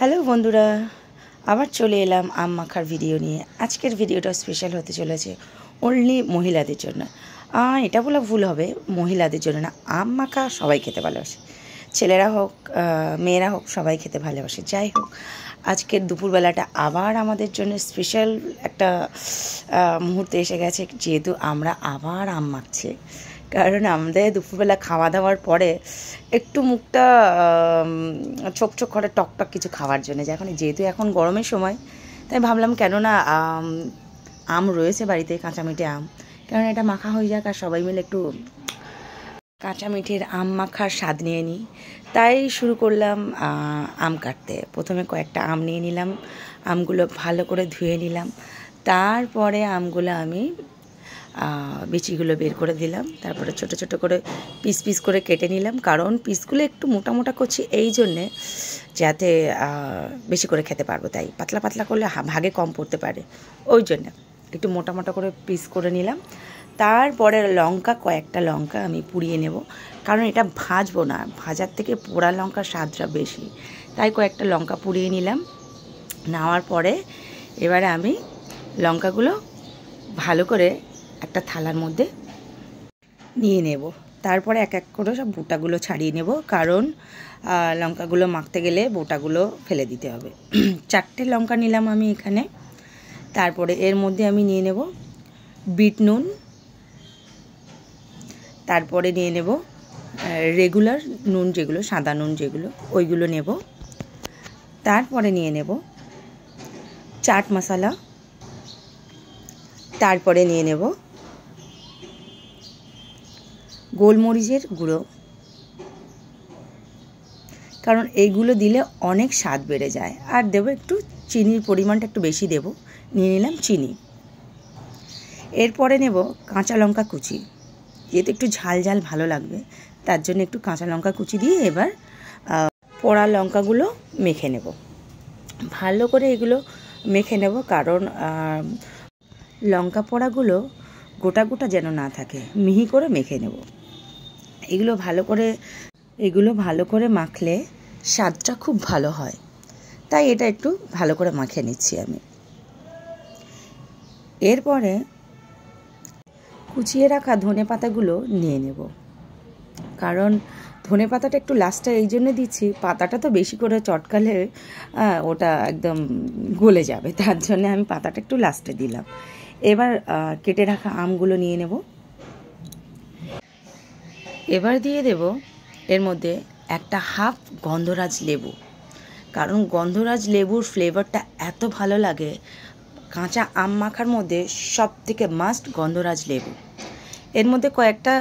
Hello বন্ধুরা, আবার চলে এলাম আম মাখার ভিডিও নিয়ে। আজকের ভিডিওটা স্পেশাল হতে চলেছে অনলি মহিলাদের জন্য। এটা বলা ভুল হবে, মহিলাদের জন্য না, আম মাখা সবাই খেতে ভালোবাসে, ছেলেরা হোক মেয়েরা হোক সবাই খেতে ভালোবাসে। যাই হোক, আজকের দুপুরবেলাটা আবার আমাদের জন্য স্পেশাল একটা মুহূর্তে এসে গেছে, যেহেতু আমরা আবার আম মাখছি। কারণ আমাদের দুপুরবেলা খাওয়া দাওয়ার পরে একটু মুখটা ছোক ছোক করে টকটক কিছু খাওয়ার জন্য, যেহেতু এখন গরমের সময়, তাই ভাবলাম কেননা আম রয়েছে বাড়িতে, কাঁচা মিঠে আম, কারণ এটা মাখা হয়ে যাক আর সবাই মিলে একটু কাঁচা মিঠের আম মাখার স্বাদ নিয়ে নিই। তাই শুরু করলাম আম কাটতে। প্রথমে কয়েকটা আম নিয়ে নিলাম, আমগুলো ভালো করে ধুয়ে নিলাম, তারপরে আমগুলো আমি বিচিগুলো বের করে দিলাম, তারপরে ছোট ছোট করে পিস পিস করে কেটে নিলাম। কারণ পিসগুলো একটু মোটা মোটা করছি এই জন্যে যাতে বেশি করে খেতে পারবো, তাই পাতলা পাতলা করলে ভাগে কম পড়তে পারে, ওই জন্যে একটু মোটা মোটা করে পিস করে নিলাম। তারপরে কয়েকটা লঙ্কা আমি পুড়িয়ে নেব, কারণ এটা ভাজবো না, ভাজার থেকে পোড়া লঙ্কার স্বাদটা বেশি, তাই কয়েকটা লঙ্কা পুড়িয়ে নিলাম। নেওয়ার পরে এবারে আমি লঙ্কাগুলো ভালো করে একটা থালার মধ্যে নিয়ে নেব। তারপরে এক এক করে সব বোটাগুলো ছাড়িয়ে নেব, কারণ লঙ্কাগুলো মাখতে গেলে বোটাগুলো ফেলে দিতে হবে। 4টে লঙ্কা নিলাম আমি এখানে। তারপরে এর মধ্যে আমি নিয়ে নেব বিট নুন, তারপরে নিয়ে নেব রেগুলার নুন, যেগুলো সাদা নুন যেগুলো, ওইগুলো নেব। তারপরে নিয়ে নেব চাট মশলা, তারপরে নিয়ে নেব গোলমরিচের গুঁড়ো, কারণ এইগুলো দিলে অনেক স্বাদ বেড়ে যায়। আর দেবো একটু চিনির পরিমাণটা একটু বেশি দেব, নিয়ে নিলাম চিনি। এরপরে নেব কাঁচা লঙ্কা কুচি, যেহেতু একটু ঝাল ঝাল ভালো লাগবে, তার জন্য একটু কাঁচা লঙ্কা কুচি দিয়ে এবার পোড়া লঙ্কাগুলো মেখে নেব, ভালো করে এগুলো মেখে নেব। কারণ লঙ্কা পোড়াগুলো গোটা গোটা যেন না থাকে, মিহি করে মেখে নেব। এগুলো ভালো করে মাখলে স্বাদটা খুব ভালো হয়, তাই এটা একটু ভালো করে মাখিয়ে নিচ্ছি আমি। এরপরে কুচিয়ে রাখা ধনে পাতাগুলো নিয়ে নেব, কারণ ধনে পাতাটা একটু লাস্টে এই জন্য দিচ্ছি, পাতাটা তো বেশি করে চটকালে ওটা একদম গলে যাবে, তার জন্য আমি পাতাটা একটু লাস্টে দিলাম। এবার কেটে রাখা আমগুলো নিয়ে নেব। এবার দিয়ে দেব এর মধ্যে একটা হাফ গন্ধরাজ লেবু, কারণ গন্ধরাজ লেবুর ফ্লেভারটা এত ভালো লাগে। কাঁচা আম মাখার মধ্যে সব থেকে মাস্ট গন্ধরাজ লেবু। এর মধ্যে কয়েকটা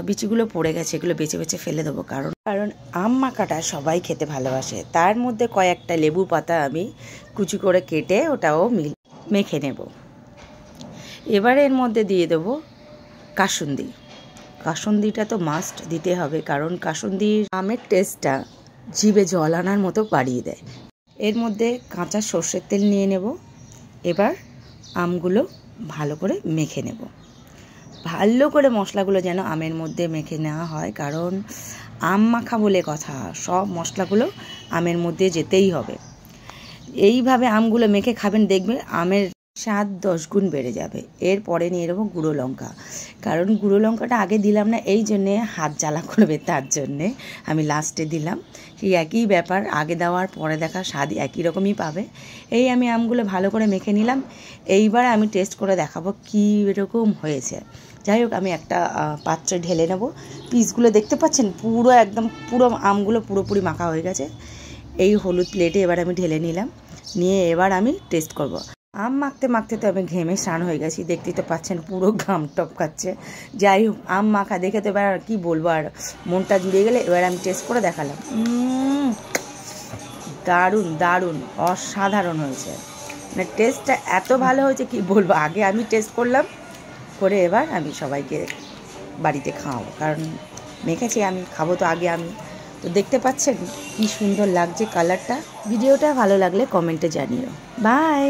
বিচিগুলো পড়ে গেছে, এগুলো বেছে বেছে ফেলে দেবো, কারণ আম মাখাটা সবাই খেতে ভালোবাসে। তার মধ্যে কয়েকটা লেবু পাতা আমি কুচি করে কেটে ওটাও মেখে নেব। এবারে এর মধ্যে দিয়ে দেবো কাসুন্দি। কাসুন্দিটা তো মাস্ট দিতে হবে, কারণ কাসুন্দির আমের টেস্টটা জিভে জল আনার মতো বাড়িয়ে দেয়। এর মধ্যে কাঁচা সর্ষের তেল নিয়ে নেব। এবার আমগুলো ভালো করে মেখে নেব, ভালো করে মশলাগুলো যেন আমের মধ্যে মেখে নেওয়া হয়, কারণ আম মাখা বলে কথা, সব মশলাগুলো আমের মধ্যে যেতেই হবে। এইভাবে আমগুলো মেখে খাবেন, দেখবেন আমের স্বাদ 10 গুণ বেড়ে যাবে। এরপরে নিয়ে নেবো গুঁড়ো লঙ্কা, কারণ গুঁড়ো লঙ্কাটা আগে দিলাম না, এই জন্যে হাত জ্বালা করবে, তার জন্যে আমি লাস্টে দিলাম। সেই একই ব্যাপার, আগে দেওয়ার পরে দেখা স্বাদ একই রকমই পাবে। এই আমি আমগুলো ভালো করে মেখে নিলাম। এইবার আমি টেস্ট করে দেখাবো কী রকম হয়েছে। যাই হোক, আমি একটা পাত্রে ঢেলে নেব। পিসগুলো দেখতে পাচ্ছেন পুরো আমগুলো পুরোপুরি মাখা হয়ে গেছে। এই হলুদ প্লেটে এবার আমি ঢেলে নিলাম, নিয়ে এবার আমি টেস্ট করব। আম মাখতে মাখতে তো আমি ঘেমে স্নান হয়ে গেছি, দেখতেই তো পাচ্ছেন পুরো ঘাম টপকাচ্ছে। যাই হোক, আম মাখা দেখে তো এবার আর কী বলবো, আর মনটা জুড়ে গেলে এবার আমি টেস্ট করে দেখালাম। দারুণ দারুণ অসাধারণ হয়েছে, মানে টেস্টটা এত ভালো হয়েছে কি বলবো। আগে আমি টেস্ট করলাম, করে এবার আমি সবাইকে বাড়িতে খাওয়াবো, কারণ মেখেছি আমি, খাবো তো আগে আমি। তো দেখতে পাচ্ছেন কি সুন্দর লাগছে কালারটা। ভিডিওটা ভালো লাগলে কমেন্টে জানিও। বাই।